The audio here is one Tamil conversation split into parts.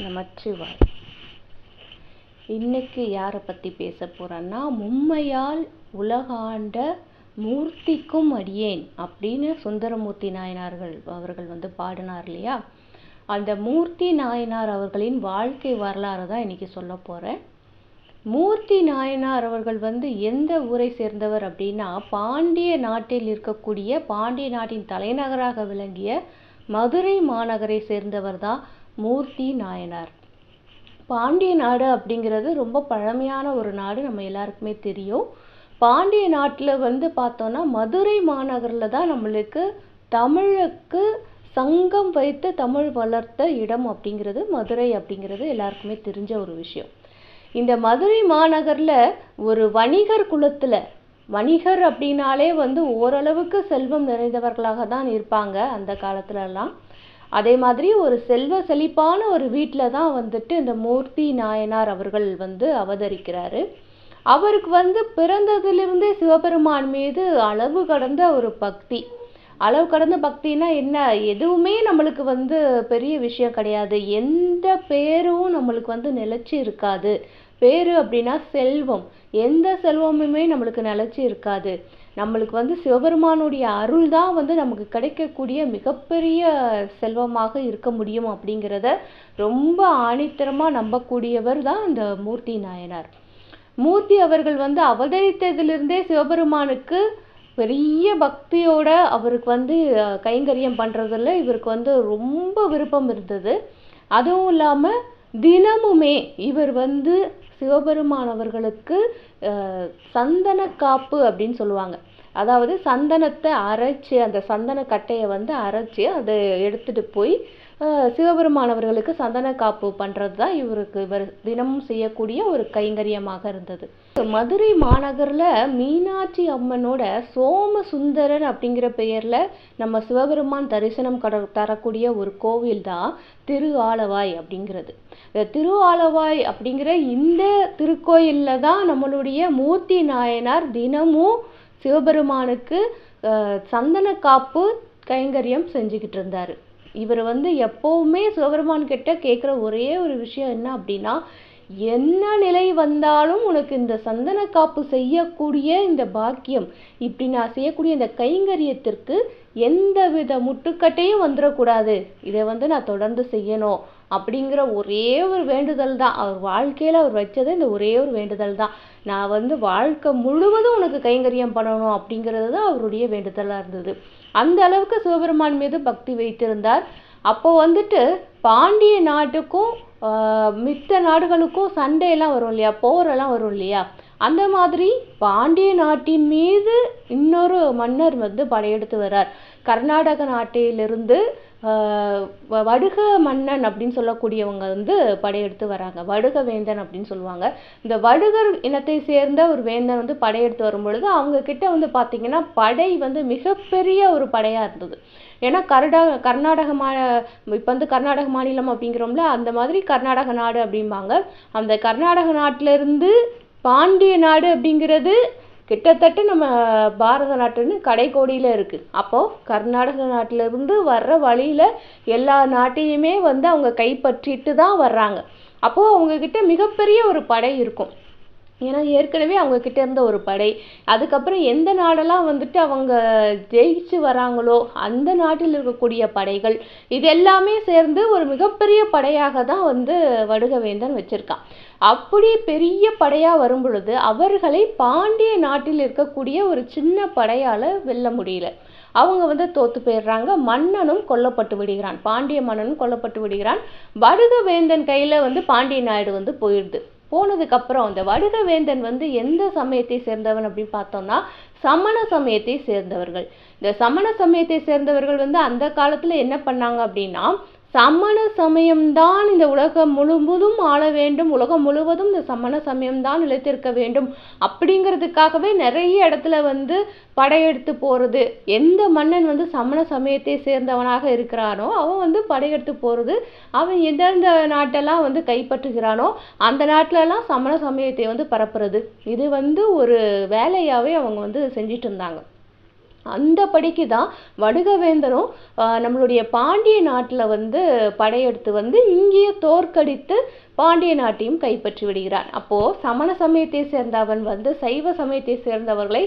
நமச்சிவாய். இன்னைக்கு யாரை பற்றி பேச போகிறேன்னா, மும்மையால் உலகாண்ட மூர்த்திக்கும் அடியேன் அப்படின்னு சுந்தரமூர்த்தி நாயனார்கள் அவர்கள் பாடினார் இல்லையா. அந்த மூர்த்தி நாயனார் அவர்களின் வாழ்க்கை வரலாறு தான் இன்னைக்கு சொல்ல போகிறேன். மூர்த்தி நாயனார் அவர்கள் எந்த ஊரை சேர்ந்தவர் அப்படின்னா, பாண்டிய நாட்டில் இருக்கக்கூடிய பாண்டிய நாட்டின் தலைநகராக விளங்கிய மதுரை மாநகரை சேர்ந்தவர் தான் மூர்த்தி நாயனார். பாண்டிய நாடு அப்படிங்கிறது ரொம்ப பழமையான ஒரு நாடு, நம்ம எல்லாருக்குமே தெரியும். பாண்டிய நாட்டில் பார்த்தோன்னா மதுரை மாநகரில் தான் நம்மளுக்கு தமிழுக்கு சங்கம் வைத்து தமிழ் வளர்த்த இடம் அப்படிங்கிறது மதுரை அப்படிங்கிறது எல்லாருக்குமே தெரிஞ்ச ஒரு விஷயம். இந்த மதுரை மாநகரில் ஒரு வணிகர் குலத்தில், வணிகர் அப்படின்னாலே ஓரளவுக்கு செல்வம் நிறைந்தவர்களாக தான் இருப்பாங்க அந்த காலத்துலலாம். அதே மாதிரி ஒரு செல்வ செழிப்பான ஒரு வீட்டில் தான் இந்த மூர்த்தி நாயனார் அவர்கள் அவதரிக்கிறாரு. அவருக்கு பிறந்ததிலிருந்தே சிவபெருமான் மீது அளவு கடந்த ஒரு பக்தி. அளவு கடந்த பக்தினா என்ன, எதுவுமே நம்மளுக்கு பெரிய விஷயம் கிடையாது. எந்த பேரும் நம்மளுக்கு நிலைச்சி இருக்காது. பேரு அப்படின்னா செல்வம், எந்த செல்வமுமே நம்மளுக்கு நிலைச்சி இருக்காது. நம்மளுக்கு சிவபெருமானுடைய அருள் தான் நமக்கு கிடைக்கக்கூடிய மிகப்பெரிய செல்வமாக இருக்க முடியும் அப்படிங்கிறத ரொம்ப ஆணித்தரமாக நம்பக்கூடியவர் தான் இந்த மூர்த்தி நாயனார். மூர்த்தி அவர்கள் அவதரித்ததிலிருந்தே சிவபெருமானுக்கு பெரிய பக்தியோட அவருக்கு கைங்கரியம் பண்ணுறதுல இவருக்கு ரொம்ப விருப்பம் இருந்தது. அதுவும் இல்லாமல் தினமுமே இவர் சிவபெருமான் அவர்களுக்கு சந்தன காப்பு அப்படின்னு சொல்லுவாங்க. அதாவது சந்தனத்தை அரைச்சி, அந்த சந்தன கட்டையை அரைச்சி அதை எடுத்துட்டு போய் சிவபெருமான் அவர்களுக்கு சந்தன காப்பு பண்ணுறது தான் இவர் தினமும் செய்யக்கூடிய ஒரு கைங்கரியமாக இருந்தது. மதுரை மாநகரில் மீனாட்சி அம்மனோட சோமசுந்தரன் அப்படிங்கிற பெயரில் நம்ம சிவபெருமான் தரிசனம் தரக்கூடிய ஒரு கோவில் தான் திரு ஆலவாய் அப்படிங்கிறது. திரு ஆலவாய் அப்படிங்கிற இந்த திருக்கோயிலில் தான் நம்மளுடைய மூர்த்தி நாயனார் தினமும் சிவபெருமானுக்கு சந்தன காப்பு கைங்கரியம் செஞ்சுக்கிட்டு இருந்தார். இவர் எப்போவுமே சிவபெருமான் கிட்ட கேட்குற ஒரே ஒரு விஷயம் என்ன அப்படின்னா, என்ன நிலை வந்தாலும் உனக்கு இந்த சந்தன காப்பு செய்யக்கூடிய இந்த பாக்கியம், இப்படி நான் செய்யக்கூடிய இந்த கைங்கரியத்திற்கு எந்த வித முட்டுக்கட்டையும் வந்துடக்கூடாது, இதை நான் தொடர்ந்து செய்யணும் அப்படிங்கிற ஒரே ஒரு வேண்டுதல் தான். அவர் வாழ்க்கையில் அவர் வச்சது இந்த ஒரே ஒரு வேண்டுதல் தான். நான் வாழ்க்கை முழுவதும் உனக்கு கைங்கரியம் பண்ணணும் அப்படிங்கிறது தான் அவருடைய வேண்டுதலாக இருந்தது. அந்த அளவுக்கு சிவபெருமான் மீது பக்தி வைத்திருந்தார். அப்போ பாண்டிய நாட்டுக்கும் மித்த நாடுகளுக்கும் சண்டையெல்லாம் வரும் இல்லையா, போரெல்லாம் வரும் இல்லையா, அந்த மாதிரி பாண்டிய நாட்டின் மீது இன்னொரு மன்னர் படையெடுத்து வர்றார். கர்நாடக நாட்டிலிருந்து வடுக மன்னன் அப்படின்னு சொல்லக்கூடியவங்க படையெடுத்து வராங்க. வடுக வேந்தன் அப்படின்னு சொல்லுவாங்க. இந்த வடுகர் இனத்தை சேர்ந்த ஒரு வேந்தன் படையெடுத்து வரும் பொழுது அவங்க கிட்ட பார்த்தீங்கன்னா படை மிகப்பெரிய ஒரு படையா இருந்தது. ஏன்னா கர்நாடக இப்போ கர்நாடக மாநிலம் அப்படிங்கிறோம்ல, அந்த மாதிரி கர்நாடக நாடு அப்படிம்பாங்க. அந்த கர்நாடக நாட்டிலிருந்து பாண்டிய நாடு அப்படிங்கிறது கிட்டத்தட்ட நம்ம பாரத நாட்டுன்னு கடைக்கோடியில் இருக்குது. அப்போது கர்நாடக நாட்டிலிருந்து வர்ற வழியில் எல்லா நாட்டையுமே அவங்க கைப்பற்றிட்டு தான் வர்றாங்க. அப்போது அவங்கக்கிட்ட மிகப்பெரிய ஒரு படை இருக்கும். ஏன்னா ஏற்கனவே அவங்கக்கிட்ட இருந்த ஒரு படை, அதுக்கப்புறம் எந்த நாடெல்லாம் அவங்க ஜெயிச்சு வராங்களோ அந்த நாட்டில் இருக்கக்கூடிய படைகள், இது எல்லாமே சேர்ந்து ஒரு மிகப்பெரிய படையாக தான் வடுகவேந்தன் வச்சுருக்கான். அப்படி பெரிய படையாக வரும் பொழுது அவர்களை பாண்டிய நாட்டில் இருக்கக்கூடிய ஒரு சின்ன படையால் வெல்ல முடியல. அவங்க தோத்து போயிடுறாங்க. மன்னனும் கொல்லப்பட்டு விடுகிறான். பாண்டிய மன்னனும் கொல்லப்பட்டு விடுகிறான். வடுகவேந்தன் கையில் பாண்டிய நாடு போயிடுது. போனதுக்கப்புறம் அந்த வடுகவேந்தன் எந்த சமயத்தை சேர்ந்தவன் அப்படின்னு பார்த்தோம்னா, சமண சமயத்தை சேர்ந்தவர்கள். இந்த சமண சமயத்தை சேர்ந்தவர்கள் அந்த காலத்தில் என்ன பண்ணாங்க அப்படின்னா, சமண சமயம்தான் இந்த உலகம் முழுவதும் ஆள வேண்டும், உலகம் முழுவதும் இந்த சமண சமயம்தான் நிலைத்திருக்க வேண்டும் அப்படிங்கிறதுக்காகவே நிறைய இடத்துல படையெடுத்து போகிறது. எந்த மன்னன் சமண சமயத்தை சேர்ந்தவனாக இருக்கிறானோ அவன் படையெடுத்து போகிறது. அவன் எந்தெந்த நாட்டெல்லாம் கைப்பற்றுகிறானோ அந்த நாட்டிலலாம் சமண சமயத்தை பரப்புறது. இது ஒரு வேலையாகவே அவங்க செஞ்சிட்டு இருந்தாங்க. அந்த படிக்கு தான் வடுகவேந்தரும் நம்மளுடைய பாண்டிய நாட்டில் வந்து படையெடுத்து வந்து இங்கேயே தோற்கடித்து பாண்டிய நாட்டையும் கைப்பற்றி விடுகிறான். அப்போது சமண சமயத்தை சேர்ந்தவன் வந்து சைவ சமயத்தை சேர்ந்தவர்களை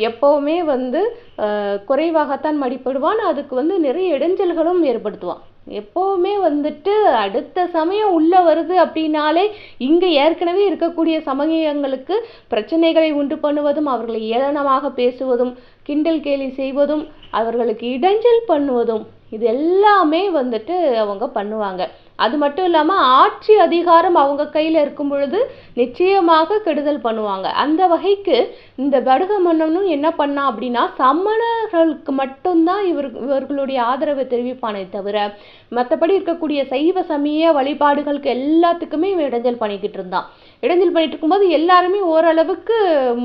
எப்போவுமே வந்து குறைவாகத்தான் மதிப்பிடுவான். அதுக்கு வந்து நிறைய இடைஞ்சல்களும் ஏற்படுத்துவான். எப்போவுமே வந்துட்டு அடுத்த சமயம் உள்ள வருது அப்படின்னாலே இங்கே ஏற்கனவே இருக்கக்கூடிய சமயங்களுக்கு பிரச்சனைகளை உண்டு பண்ணுவதும், அவர்களை ஏளனமாக பேசுவதும், கிண்டல் கேலி செய்வதும், அவர்களுக்கு இடைஞ்சல் பண்ணுவதும், இது எல்லாமே வந்துட்டு அவங்க பண்ணுவாங்க. அது மட்டும் இல்லாமல் ஆட்சி அதிகாரம் அவங்க கையில் இருக்கும் பொழுது நிச்சயமாக கெடுதல் பண்ணுவாங்க. அந்த வகைக்கு இந்த வடுக மன்னனும் என்ன பண்ணான் அப்படின்னா, சமணர்களுக்கு மட்டும்தான் இவர்களுடைய ஆதரவை தெரிவிப்பானே தவிர மற்றபடி இருக்கக்கூடிய சைவ சமய வழிபாடுகளுக்கு எல்லாத்துக்குமே இவன் இடைஞ்சல் பண்ணிக்கிட்டு இருந்தான். இடைஞ்சல் பண்ணிட்டு இருக்கும்போது எல்லாருமே ஓரளவுக்கு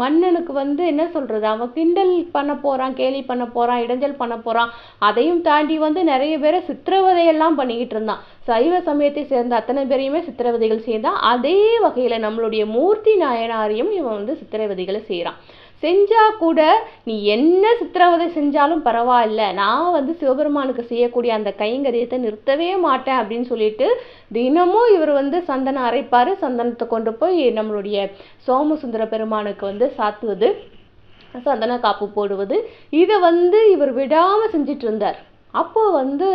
மன்னனுக்கு வந்து என்ன சொல்றது, அவன் கிண்டல் பண்ண போறான், கேலி பண்ண போறான், இடைஞ்சல் பண்ண போறான். அதையும் தாண்டி வந்து நிறைய பேரை சித்திரவதையெல்லாம் பண்ணிக்கிட்டு இருந்தான். சைவ சமயத்தை சேர்ந்த அத்தனை பேரையுமே சித்திரவதைகள் செய்தான். அதே வகையில நம்மளுடைய மூர்த்தி நாயனாரையும் இவன் வந்து சித்திரவதைகளை செய்யறான். செஞ்சா கூட நீ என்ன சித்திரவதை செஞ்சாலும் பரவாயில்ல, நான் வந்து சிவபெருமானுக்கு செய்யக்கூடிய அந்த கைங்கரியத்தை நிறுத்தவே மாட்டேன் அப்படின்னு சொல்லிட்டு தினமும் இவர் வந்து சந்தனம் அரைப்பாரு. சந்தனத்தை கொண்டு போய் நம்மளுடைய சோமசுந்தர பெருமானுக்கு வந்து சாத்துவது, சந்தன காப்பு போடுவது, இதை வந்து இவர் விடாம செஞ்சிட்டு இருந்தார். அப்போ வந்து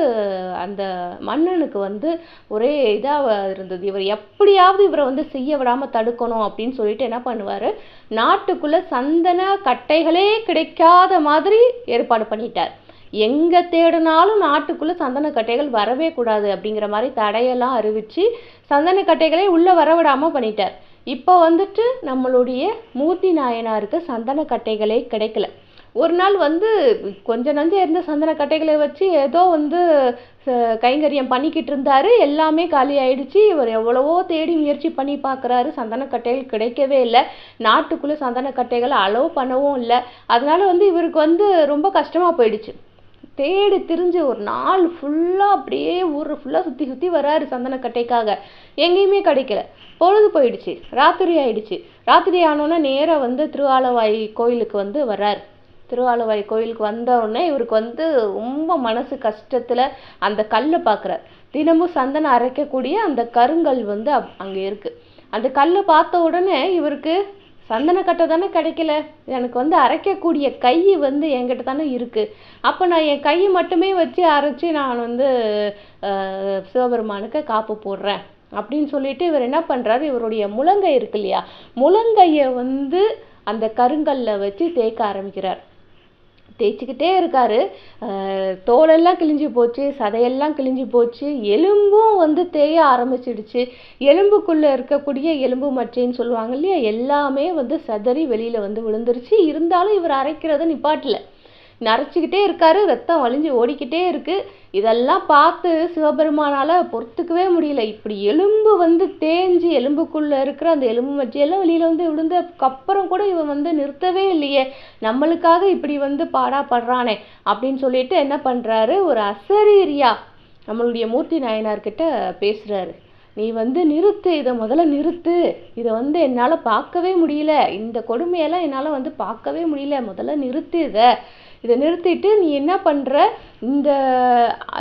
அந்த மன்னனுக்கு வந்து ஒரே இதாக இருந்தது, இவர் எப்படியாவது இவரை வந்து செய்ய விடாமல் தடுக்கணும் அப்படின்னு சொல்லிட்டு என்ன பண்ணுவார், நாட்டுக்குள்ளே சந்தன கட்டைகளே கிடைக்காத மாதிரி ஏற்பாடு பண்ணிட்டார். எங்கே தேடினாலும் நாட்டுக்குள்ளே சந்தன கட்டைகள் வரவே கூடாது அப்படிங்கிற மாதிரி தடையெல்லாம் அறிவித்து சந்தன கட்டைகளே உள்ளே வரவிடாமல் பண்ணிட்டார். இப்போ வந்துட்டு நம்மளுடைய மூர்த்தி நாயனாருக்கு சந்தன கட்டைகளே கிடைக்கல. ஒரு நாள் வந்து கொஞ்ச நஞ்சம் இருந்த சந்தன கட்டைகளை வச்சு ஏதோ வந்து கைங்கரியம் பண்ணிக்கிட்டு இருந்தாரு. எல்லாமே காலி ஆயிடுச்சு. இவர் எவ்வளவோ தேடி முயற்சி பண்ணி பார்க்குறாரு, சந்தன கட்டைகள் கிடைக்கவே இல்லை. நாட்டுக்குள்ளே சந்தன கட்டைகளை அலோவ் பண்ணவும் இல்லை. அதனால வந்து இவருக்கு வந்து ரொம்ப கஷ்டமாக போயிடுச்சு. தேடி திரிஞ்சு ஒரு நாள் ஃபுல்லாக அப்படியே ஊர் ஃபுல்லாக சுற்றி சுற்றி வராரு சந்தன கட்டைக்காக. எங்கேயுமே கிடைக்கல. பொழுது போயிடுச்சு, ராத்திரி ஆயிடுச்சு. ராத்திரி ஆனோன்னா நேராக வந்து திருஆலவாய் கோயிலுக்கு வந்து வர்றாரு. திருஆலவாய் கோயிலுக்கு வந்த உடனே இவருக்கு வந்து ரொம்ப மனசு கஷ்டத்தில் அந்த கல்லை பார்க்குறார். தினமும் சந்தனம் அரைக்கக்கூடிய அந்த கருங்கல் வந்து அங்கே இருக்குது. அந்த கல்லை பார்த்த உடனே இவருக்கு சந்தனக்கட்டை தானே கிடைக்கல, எனக்கு வந்து அரைக்கக்கூடிய கை வந்து என்கிட்ட தானே இருக்குது, அப்போ நான் என் கையை மட்டுமே வச்சு அரைச்சி நான் வந்து சிவபெருமானுக்கு காப்பு போடுறேன் அப்படின்னு சொல்லிட்டு இவர் என்ன பண்ணுறாரு, இவருடைய முழங்கை இருக்கு இல்லையா, முழங்கையை வந்து அந்த கருங்கல்ல வச்சு தேய்க்க ஆரம்பிக்கிறார். தேய்ச்சிக்கிட்டே இருக்காரு. தோலெல்லாம் கிழிஞ்சு போச்சு, சதையெல்லாம் கிழிஞ்சு போச்சு, எலும்பும் வந்து தேய ஆரம்பிச்சிடுச்சு. எலும்புக்குள்ளே இருக்கக்கூடிய எலும்பு மச்சைன்னு சொல்லுவாங்க இல்லையா, எல்லாமே வந்து சதறி வெளியில் வந்து விழுந்துருச்சு. இருந்தாலும் இவர் அரைக்கிறத நிப்பாட்டல, நரைச்சிக்கிட்டே இருக்காரு. ரத்தம் வலிஞ்சு ஓடிக்கிட்டே இருக்கு. இதெல்லாம் பார்த்து சிவபெருமானால் பொறுத்துக்கவே முடியல. இப்படி எலும்பு வந்து தேஞ்சு எலும்புக்குள்ளே இருக்கிற அந்த எலும்பு மச்சையெல்லாம் வெளியில் வந்து விழுந்ததுக்கப்புறம் கூட இவன் வந்து நிறுத்தவே இல்லையே, நம்மளுக்காக இப்படி வந்து பாடாப்படுறானே அப்படின்னு சொல்லிட்டு என்ன பண்ணுறாரு, ஒரு அசரீரியா நம்மளுடைய மூர்த்தி நாயனார்கிட்ட பேசுகிறாரு. நீ வந்து நிறுத்து, இதை முதல்ல நிறுத்து, இதை வந்து என்னால் பார்க்கவே முடியல, இந்த கொடுமையெல்லாம் என்னால் வந்து பார்க்கவே முடியல, முதல்ல நிறுத்து, இதை நிறுத்திட்டு நீ என்ன பண்ணுற,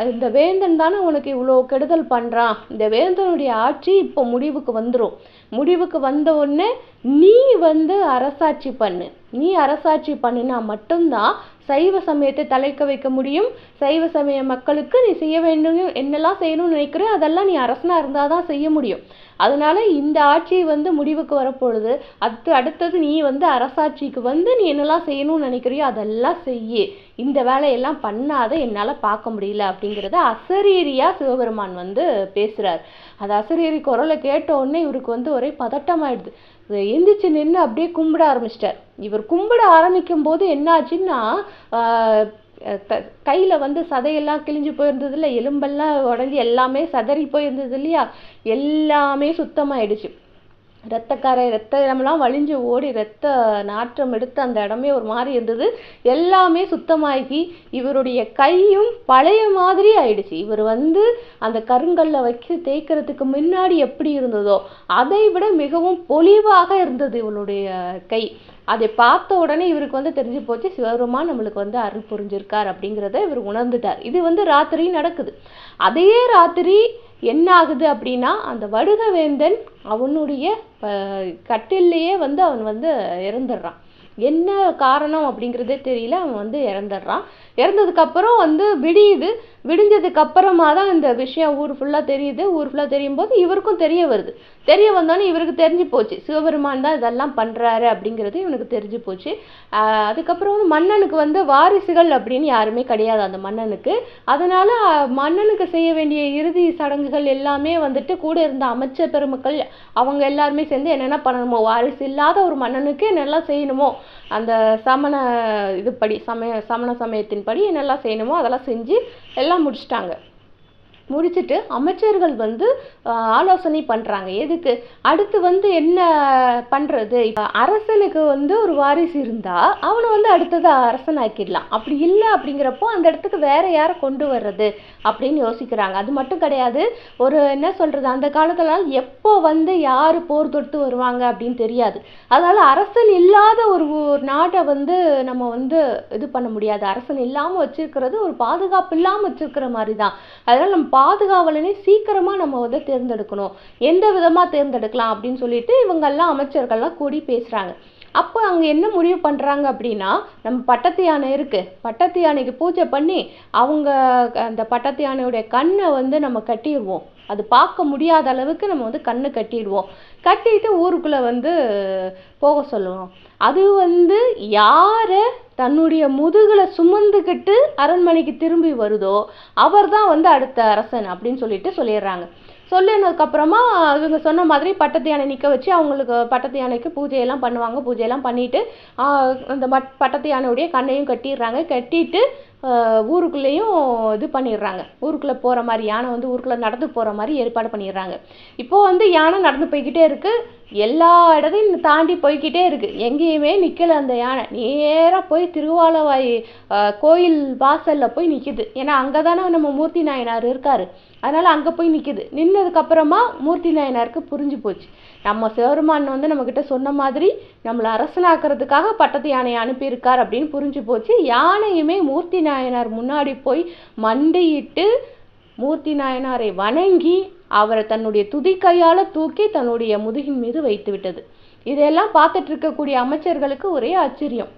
இந்த வேந்தன் தானே உனக்கு இவ்வளோ கெடுதல் பண்ணுறான், இந்த வேந்தனுடைய ஆட்சி இப்போ முடிவுக்கு வந்துடும். முடிவுக்கு வந்த உடனே நீ வந்து அரசாட்சி பண்ணு. நீ அரசாட்சி பண்ணினா மட்டும்தான் சைவ சமயத்தை தலைக்க வைக்க முடியும். சைவ சமய மக்களுக்கு நீ செய்ய வேண்டும், என்னெல்லாம் செய்யணும்னு நினைக்கிறேன் அதெல்லாம் நீ அரசனாக இருந்தால் தான் செய்ய முடியும். அதனால இந்த ஆட்சி வந்து முடிவுக்கு வரப்பொழுது அடுத்தது நீ வந்து அரசாட்சிக்கு வந்து நீ என்னெல்லாம் செய்யணும்னு நினைக்கிறியோ அதெல்லாம் செய்ய, இந்த வேலையெல்லாம் பண்ணாத, என்னால் பார்க்க முடியல அப்படிங்கிறத அசரீரியா சிவபெருமான் வந்து பேசுகிறார். அது அசரீரி குரலை கேட்ட உடனே இவருக்கு வந்து ஒரே பதட்டமாயிடுது. எந்திரிச்சு நின்று அப்படியே கும்பிட ஆரம்பிச்சிட்டார். இவர் கும்பிட ஆரம்பிக்கும் போது என்ன ஆச்சுன்னா, கையில் வந்து சதையெல்லாம் கிழிஞ்சு போயிருந்தது இல்லை, எலும்பெல்லாம் உடஞ்சி எல்லாமே சதறி போயிருந்தது இல்லையா, எல்லாமே சுத்தமாயிடுச்சு. ரத்தம்லாம் வலிஞ்சு ஓடி ரத்த நாற்றம் எடுத்து அந்த இடமே ஒரு மாதிரி இருந்தது. எல்லாமே சுத்தமாகி இவருடைய கையும் பழைய மாதிரி ஆயிடுச்சு. இவர் வந்து அந்த கருங்கல்ல வச்சு தேய்க்கிறதுக்கு முன்னாடி எப்படி இருந்ததோ அதை விட மிகவும் பொலிவாக இருந்தது இவளுடைய கை. அதை பார்த்த உடனே இவருக்கு வந்து தெரிஞ்சு போச்சு, சிவபெருமான் நம்மளுக்கு வந்து அருள் புரிஞ்சிருக்கார் அப்படிங்கிறத இவர் உணர்ந்துட்டார். இது வந்து ராத்திரி நடக்குது. அதே ராத்திரி என்ன ஆகுது அப்படின்னா, அந்த வடுகவேந்தன் அவனுடைய கட்டிலேயே வந்து அவன் வந்து இறந்துடுறான். என்ன காரணம் அப்படிங்கிறதே தெரியல, அவன் வந்து இறந்துடுறான். இறந்ததுக்கப்புறம் வந்து விடியுது. விடிஞ்சதுக்கு அப்புறமா தான் இந்த விஷயம் ஊர் ஃபுல்லாக தெரியுது. ஊர் ஃபுல்லாக தெரியும் போது இவருக்கும் தெரிய வருது. தெரிய வந்தோடனே இவருக்கு தெரிஞ்சு போச்சு, சிவபெருமான் தான் இதெல்லாம் பண்ணுறாரு அப்படிங்கிறது இவனுக்கு தெரிஞ்சு போச்சு. அதுக்கப்புறம் வந்து மன்னனுக்கு வந்து வாரிசுகள் அப்படின்னு யாருமே கிடையாது அந்த மன்னனுக்கு. அதனால் மன்னனுக்கு செய்ய வேண்டிய இறுதி சடங்குகள் எல்லாமே வந்துட்டு கூட இருந்த அமைச்சர் பெருமக்கள் அவங்க எல்லாருமே சேர்ந்து என்னென்ன பண்ணணுமோ, வாரிசு இல்லாத ஒரு மன்னனுக்கு என்னெல்லாம் செய்யணுமோ, அந்த சமண இதுபடி சமண சமயத்தின்படி என்னெல்லாம் செய்யணுமோ அதெல்லாம் செஞ்சு எல்லாம் முடிச்சிட்டாங்க. முடிச்சுட்டு அமைச்சர்கள் வந்து ஆலோசனை பண்ணுறாங்க. எதுக்கு அடுத்து வந்து என்ன பண்ணுறது. இப்போ அரசனுக்கு வந்து ஒரு வாரிசு இருந்தால் அவனை வந்து அடுத்தது அரசனாக்கிடலாம். அப்படி இல்லை அப்படிங்கிறப்போ அந்த இடத்துக்கு வேற யாரை கொண்டு வர்றது அப்படின்னு யோசிக்கிறாங்க. அது மட்டும் கிடையாது, ஒரு என்ன சொல்கிறது, அந்த காலத்துல எப்போ வந்து யார் போர் தொடுத்து வருவாங்க அப்படின்னு தெரியாது. அதனால் அரசன் இல்லாத ஒரு நாட்டை வந்து நம்ம வந்து இது பண்ண முடியாது. அரசன் இல்லாமல் வச்சிருக்கிறது ஒரு பாதுகாப்பு இல்லாமல் வச்சிருக்கிற மாதிரி தான். அதனால் நம்ம பாதுகாவலனை சீக்கிரமாக நம்ம வந்து தேர்ந்தெடுக்கணும். எந்த விதமாக தேர்ந்தெடுக்கலாம் அப்படின்னு சொல்லிட்டு இவங்கெல்லாம் அமைச்சர்கள்லாம் கூடி பேசுகிறாங்க. அப்போ அங்கே என்ன முடிவு பண்ணுறாங்க அப்படின்னா, நம்ம பட்டத்து யானை இருக்குது, பட்டத்து யானைக்கு பூஜை பண்ணி அவங்க அந்த பட்டத்து யானையுடைய கண்ணை வந்து நம்ம கட்டிடுவோம். அது பார்க்க முடியாத அளவுக்கு நம்ம வந்து கண்ணு கட்டிடுவோம். கட்டிட்டு ஊருக்குள்ளே வந்து போக சொல்லுவோம். அது வந்து யாரை தன்னுடைய முதுகில் சுமந்துக்கிட்டு அரண்மனைக்கு திரும்பி வருதோ அவர் தான் வந்து அடுத்த அரசன் அப்படின்னு சொல்லிடுறாங்க. சொல்லினதுக்கப்புறமா இவங்க சொன்ன மாதிரி பட்டத்து யானை நிற்க வச்சு அவங்களுக்கு பட்டத்து யானைக்கு பூஜையெல்லாம் பண்ணுவாங்க. பூஜையெல்லாம் பண்ணிவிட்டு அந்த பட்டத்து யானையுடைய கண்ணையும் கட்டிடுறாங்க. கட்டிட்டு ஊருக்குள்ளேயும் இது பண்ணிடுறாங்க. ஊருக்குள்ளே போகிற மாதிரி யானை வந்து ஊருக்குள்ளே நடந்து போகிற மாதிரி ஏற்பாடு பண்ணிடுறாங்க. இப்போது வந்து யானை நடந்து போய்கிட்டே இருக்குது. எல்லா இடத்தையும் தாண்டி போய்கிட்டே இருக்குது. எங்கேயுமே நிற்கலை அந்த யானை. நேராக போய் திருவாலவாய் கோயில் வாசலில் போய் நிற்கிது. ஏன்னா அங்கே தானே நம்ம மூர்த்தி நாயனார் இருக்கார். அதனால் அங்கே போய் நிற்கிது. நின்னதுக்கப்புறமா மூர்த்தி நாயனாருக்கு புரிஞ்சு போச்சு, நம்ம சிவபெருமான் வந்து நம்மக்கிட்ட சொன்ன மாதிரி நம்மளை அரசனாக்கிறதுக்காக பட்டத்து யானையை அனுப்பியிருக்கார் அப்படின்னு புரிஞ்சு போச்சு. யானையுமே மூர்த்தி நாயனார் முன்னாடி போய் மண்டியிட்டு மூர்த்தி நாயனாரை வணங்கி அவரை தன்னுடைய துதிக்கையால் தூக்கி தன்னுடைய முதுகின் மீது வைத்து விட்டது. இதெல்லாம் பார்த்துட்டு இருக்கக்கூடிய அமைச்சர்களுக்கு ஒரே ஆச்சரியம்.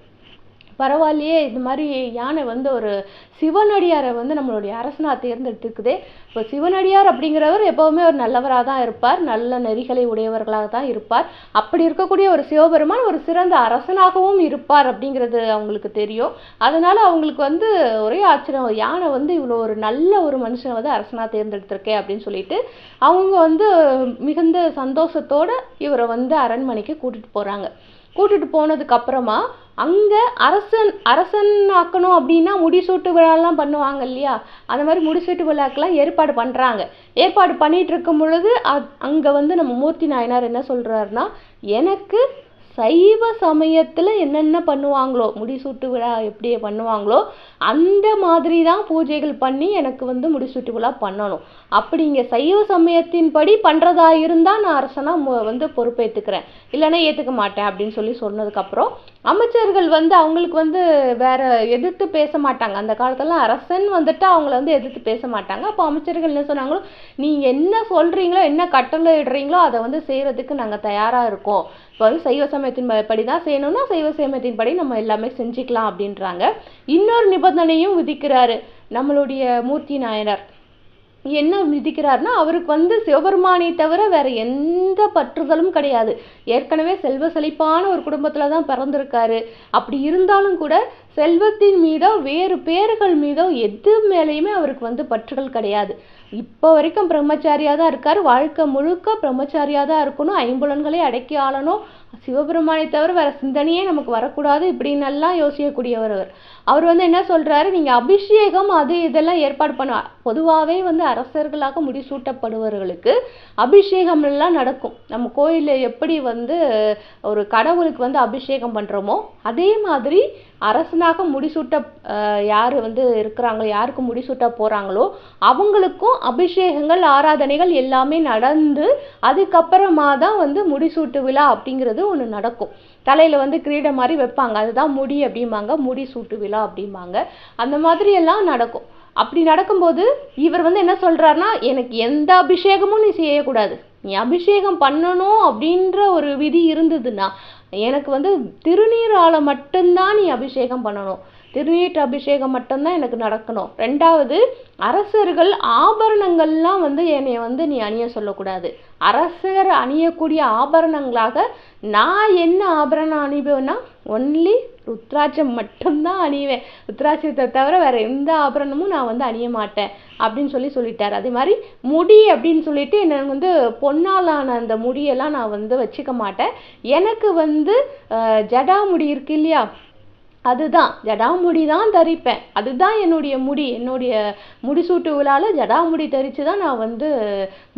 பரவாயில்லையே, இது மாதிரி யானை வந்து ஒரு சிவனடியாரை வந்து நம்மளுடைய அரசனாக தேர்ந்தெடுத்துக்குதே. இப்போ சிவனடியார் அப்படிங்கிறவர் எப்போவுமே ஒரு நல்லவராக தான் இருப்பார், நல்ல நெறிகளை உடையவர்களாக தான் இருப்பார். அப்படி இருக்கக்கூடிய ஒரு சிவபெருமான் ஒரு சிறந்த அரசனாகவும் இருப்பார் அப்படிங்கிறது அவங்களுக்கு தெரியும். அதனால் அவங்களுக்கு வந்து ஒரே ஆச்சரியம், யானை வந்து இவ்வளோ ஒரு நல்ல ஒரு மனுஷனை வந்து அரசனாக தேர்ந்தெடுத்திருக்கேன் அப்படின்னு சொல்லிட்டு அவங்க வந்து மிகுந்த சந்தோஷத்தோடு இவரை வந்து அரண்மனைக்கு கூட்டிகிட்டு போகிறாங்க. கூட்டிகிட்டு போனதுக்கப்புறமா அங்கே அரசன் ஆக்கணும் அப்படின்னா முடிசூட்டு விழாலாம் பண்ணுவாங்க இல்லையா, அந்த மாதிரி முடிசூட்டு விழாக்கெல்லாம் ஏற்பாடு பண்ணுறாங்க. ஏற்பாடு பண்ணிகிட்டு இருக்கும் பொழுது அங்கே வந்து நம்ம மூர்த்தி நாயனார் என்ன சொல்கிறாருன்னா, எனக்கு சைவ சமயத்தில் என்னென்ன பண்ணுவாங்களோ, முடிசூட்டு விழா எப்படி பண்ணுவாங்களோ அந்த மாதிரி தான் பூஜைகள் பண்ணி எனக்கு வந்து முடிசூட்டு விழா பண்ணணும். அப்படிங்க சைவ சமயத்தின்படி பண்ணுறதா இருந்தால் நான் அரசனாக வந்து பொறுப்பேற்றுக்கிறேன், இல்லைன்னா ஏற்றுக்க மாட்டேன் அப்படின்னு சொன்னதுக்கப்புறம் அமைச்சர்கள் வந்து அவங்களுக்கு வந்து வேற எதிர்த்து பேச மாட்டாங்க. அந்த காலத்துலலாம் அரசன் வந்துட்டு அவங்கள வந்து எதிர்த்து பேச மாட்டாங்க. அப்போ அமைச்சர்கள் என்ன சொன்னாங்களோ, நீங்கள் என்ன சொல்கிறீங்களோ என்ன கட்டளை இடுறீங்களோ அதை வந்து செய்கிறதுக்கு நாங்கள் தயாராக இருக்கோம். இப்போ வந்து சைவ சமயத்தின் படி தான் செய்யணும்னா சைவ சமயத்தின் படி நம்ம எல்லாமே செஞ்சுக்கலாம் அப்படின்றாங்க. இன்னொரு நிபந்தனையும் விதிக்கிறாரு நம்மளுடைய மூர்த்தி நாயனார். என்ன விதிக்கிறாருன்னா, அவருக்கு வந்து சிவபெருமானை தவிர வேற எந்த பற்றுதலும் கிடையாது. ஏற்கனவே செல்வ செழிப்பான ஒரு குடும்பத்தில் தான் பிறந்திருக்காரு. அப்படி இருந்தாலும் கூட செல்வத்தின் மீதோ வேறு பேர்கள் மீதோ எது மேலேயுமே அவருக்கு வந்து பற்றுகள் கிடையாது. இப்போ வரைக்கும் பிரம்மச்சாரியாக தான் இருக்கார். வாழ்க்கை முழுக்க பிரம்மச்சாரியாக தான் இருக்கணும், ஐம்புலன்களை அடக்கி ஆளணும், சிவபெருமானை தவிர வேற சிந்தனையே நமக்கு வரக்கூடாது இப்படின்னெல்லாம் யோசிக்கக்கூடியவர் அவர். அவர் வந்து என்ன சொல்றாரு, நீங்க அபிஷேகம் அது இதெல்லாம் ஏற்பாடு பண்ண, பொதுவாகவே வந்து அரசர்களாக முடிசூட்டப்படுபவர்களுக்கு அபிஷேகம் எல்லாம் நடக்கும். நம்ம கோயிலில் எப்படி வந்து ஒரு கடவுளுக்கு வந்து அபிஷேகம் பண்றோமோ அதே மாதிரி அரசனாக முடிசூட்ட யார் வந்து இருக்கிறாங்களோ, யாருக்கு முடிசூட்ட போறாங்களோ அவங்களுக்கும் அபிஷேகங்கள் ஆராதனைகள் எல்லாமே நடந்து அதுக்கப்புறமா தான் வந்து முடிசூட்டு விழா அப்படிங்கிறது ஒன்று நடக்கும். தலையில வந்து கிரீடம் மாதிரி வைப்பாங்க, அதுதான் முடி அப்படிம்பாங்க, முடிசூட்டு விழா அப்படிம்பாங்க. அந்த மாதிரி எல்லாம் நடக்கும். அப்படி நடக்கும்போது இவர் வந்து என்ன சொல்றாருன்னா, எனக்கு எந்த அபிஷேகமும் நீ செய்யக்கூடாது, நீ அபிஷேகம் பண்ணணும் அப்படின்ற ஒரு விதி இருந்ததுன்னா எனக்கு வந்து திருநீரால மட்டும்தான் நீ அபிஷேகம் பண்ணணும், திருநீற்று அபிஷேகம் மட்டும்தான் எனக்கு நடக்கணும். ரெண்டாவது, அரசர்கள் ஆபரணங்கள்லாம் வந்து என்னை வந்து நீ அணிய சொல்லக்கூடாது. அரசர் அணியக்கூடிய ஆபரணங்களாக நான் என்ன ஆபரணம் அணிவேன்னா ஒன்லி ருத்ராட்சம் மட்டும்தான் அணிவேன், ருத்ராட்சத்தை தவிர வேற எந்த ஆபரணமும் நான் வந்து அணிய மாட்டேன் அப்படின்னு சொல்லிட்டார். அதே மாதிரி முடி அப்படின்னு சொல்லிட்டு எனக்கு வந்து பொன்னாலான அந்த முடியெல்லாம் நான் வந்து வச்சுக்க மாட்டேன். எனக்கு வந்து ஜடாமுடி இருக்கு இல்லையா, அதுதான் ஜடாமுடி தான் தரிப்பேன், அதுதான் என்னுடைய முடி. என்னுடைய முடிசூட்டு விழாவில் ஜடாமுடி தரித்து தான் நான் வந்து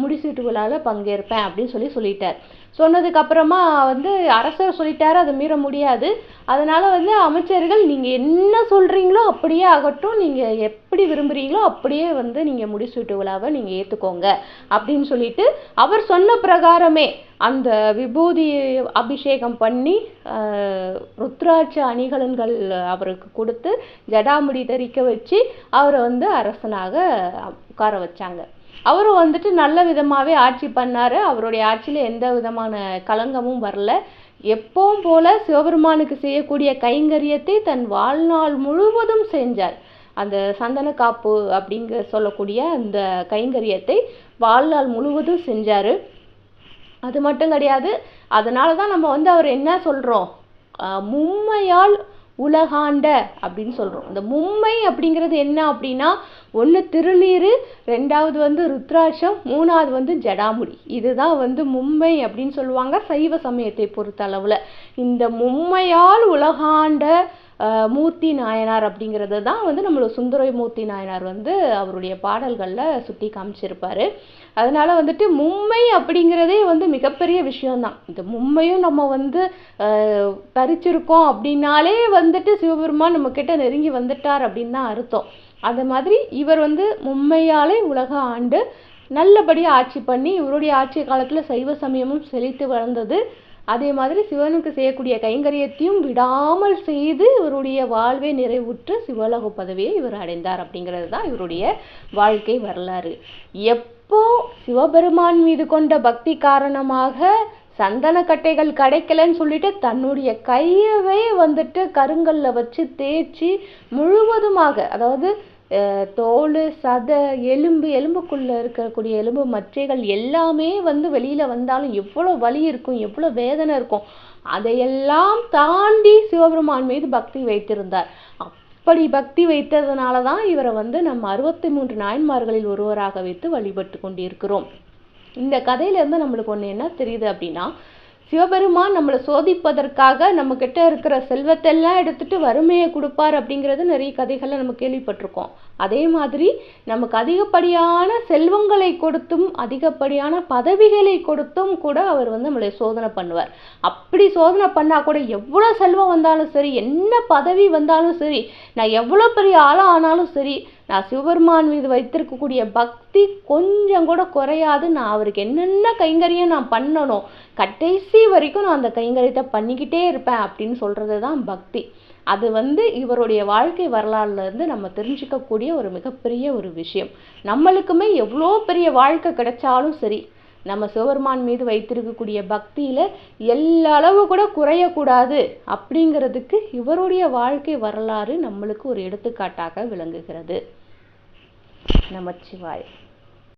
முடிசூட்டு விழாவில் பங்கேற்பேன் அப்படின்னு சொல்லிட்டார். சொன்னதுக்கு அப்புறமா வந்து அரசர் சொல்லிட்டாரு, அதை மீற முடியாது. அதனால வந்து அமைச்சர்கள் நீங்க என்ன சொல்றீங்களோ அப்படியே ஆகட்டும், நீங்க எப்படி விரும்புறீங்களோ அப்படியே வந்து நீங்க முடிசூட்டு விழாவை நீங்க ஏத்துக்கோங்க அப்படின்னு சொல்லிட்டு அவர் சொன்ன பிரகாரமே அந்த விபூதி அபிஷேகம் பண்ணி ருத்ராட்ச அணிகலன்கள் அவருக்கு கொடுத்து ஜடாமுடி தரிக்க வச்சு அவரை வந்து அரசனாக உட்கார வச்சாங்க. அவரும் வந்துட்டு நல்ல விதமாகவே ஆட்சி பண்ணாரு. அவருடைய ஆட்சியில் எந்த விதமான களங்கமும் வரல. எப்பவும் போல சிவபெருமானுக்கு செய்யக்கூடிய கைங்கரியத்தை தன் வாழ்நாள் முழுவதும் செஞ்சார். அந்த சந்தன காப்பு அப்படிங்க சொல்லக்கூடிய அந்த கைங்கரியத்தை வாழ்நாள் முழுவதும் செஞ்சாரு. அது மட்டும் கிடையாது, அதனால தான் நம்ம வந்து அவர் என்ன சொல்றோம், மும்மையால் உலகாண்ட அப்படின்னு சொல்றோம். இந்த மும்மை அப்படிங்கிறது என்ன அப்படின்னா, ஒன்று திருநீர், ரெண்டாவது வந்து ருத்ராட்சம், மூணாவது வந்து ஜடாமுடி. இதுதான் வந்து மும்மை அப்படின்னு சொல்லுவாங்க சைவ சமயத்தை பொறுத்த அளவுல. இந்த மும்மையால் உலகாண்ட மூர்த்தி நாயனார் அப்படிங்கிறது தான் வந்து நம்மளோட சுந்தர மூர்த்தி நாயனார் வந்து அவருடைய பாடல்களில் சுட்டி காமிச்சிருப்பாரு. அதனால வந்துட்டு மும்மை அப்படிங்கிறதே வந்து மிகப்பெரிய விஷயம்தான். இந்த மும்மையும் நம்ம வந்து தரிச்சிருக்கோம் அப்படின்னாலே வந்துட்டு சிவபெருமான் நம்ம கிட்ட நெருங்கி வந்துட்டார் அப்படின்னு தான் அர்த்தம். அந்த மாதிரி இவர் வந்து மும்மையாலே உலக ஆண்டு நல்லபடியாக ஆட்சி பண்ணி இவருடைய ஆட்சி காலத்தில் சைவ சமயமும் செழித்து வளர்ந்தது. அதே மாதிரி சிவனுக்கு செய்யக்கூடிய கைங்கரியத்தையும் விடாமல் செய்து இவருடைய வாழ்வை நிறைவுற்று சிவலோக பதவியை இவர் அடைந்தார் அப்படிங்கிறது தான் இவருடைய வாழ்க்கை வரலாறு. எப்போ சிவபெருமான் மீது கொண்ட பக்தி காரணமாக சந்தன கட்டைகள் கிடைக்கலன்னு சொல்லிட்டு தன்னுடைய கையவே வந்துட்டு கருங்கல்ல வச்சு தேய்ச்சி முழுவதுமாக, அதாவது தோல், சதை, எலும்புக்குள்ள இருக்கக்கூடிய எலும்பு மற்றைகள் எல்லாமே வந்து வெளியில வந்தாலும் எவ்வளோ வலி இருக்கும், எவ்வளோ வேதனை இருக்கும், அதையெல்லாம் தாண்டி சிவபெருமான் மீது பக்தி வைத்திருந்தார். அப்படி பக்தி வைத்ததுனால தான் இவரை வந்து நம்ம 63 நாயன்மார்களில் ஒருவராக வைத்து வழிபட்டு கொண்டிருக்கிறோம். இந்த கதையிலேருந்து நம்மளுக்கு ஒன்று என்ன தெரியுது அப்படின்னா, சிவபெருமான் நம்மளை சோதிப்பதற்காக நம்ம கிட்ட இருக்கிற செல்வத்தெல்லாம் எடுத்துட்டு வறுமையை கொடுப்பார் அப்படிங்கிறது நிறைய கதைகளை நம்ம கேள்விப்பட்டிருக்கோம். அதே மாதிரி நமக்கு அதிகப்படியான செல்வங்களை கொடுத்தும் அதிகப்படியான பதவிகளை கொடுத்தும் கூட அவர் வந்து நம்மளை சோதனை பண்ணுவார். அப்படி சோதனை பண்ணா கூட எவ்வளோ செல்வம் வந்தாலும் சரி, என்ன பதவி வந்தாலும் சரி, நான் எவ்வளோ பெரிய ஆளாக ஆனாலும் சரி, நான் சிவபெருமான் மீது வைத்திருக்கக்கூடிய பக்தி கொஞ்சம் கூட குறையாது. நான் அவருக்கு என்னென்ன கைங்கரியம் நான் பண்ணணும், கடைசி வரைக்கும் நான் அந்த கைங்கரியத்தை பண்ணிக்கிட்டே இருப்பேன் அப்படின்னு சொல்றது தான் பக்தி. அது வந்து இவருடைய வாழ்க்கை வரலாறுல இருந்து நம்ம தெரிஞ்சுக்கக்கூடிய ஒரு மிகப்பெரிய ஒரு விஷயம். நம்மளுக்குமே எவ்வளோ பெரிய வாழ்க்கை கிடைச்சாலும் சரி, நம்ம சிவபெருமான் மீது வைத்திருக்கக்கூடிய பக்தியில எல்லா அளவு கூட குறையக்கூடாது அப்படிங்கிறதுக்கு இவருடைய வாழ்க்கை வரலாறு நம்மளுக்கு ஒரு எடுத்துக்காட்டாக விளங்குகிறது. நமச்சிவாய்.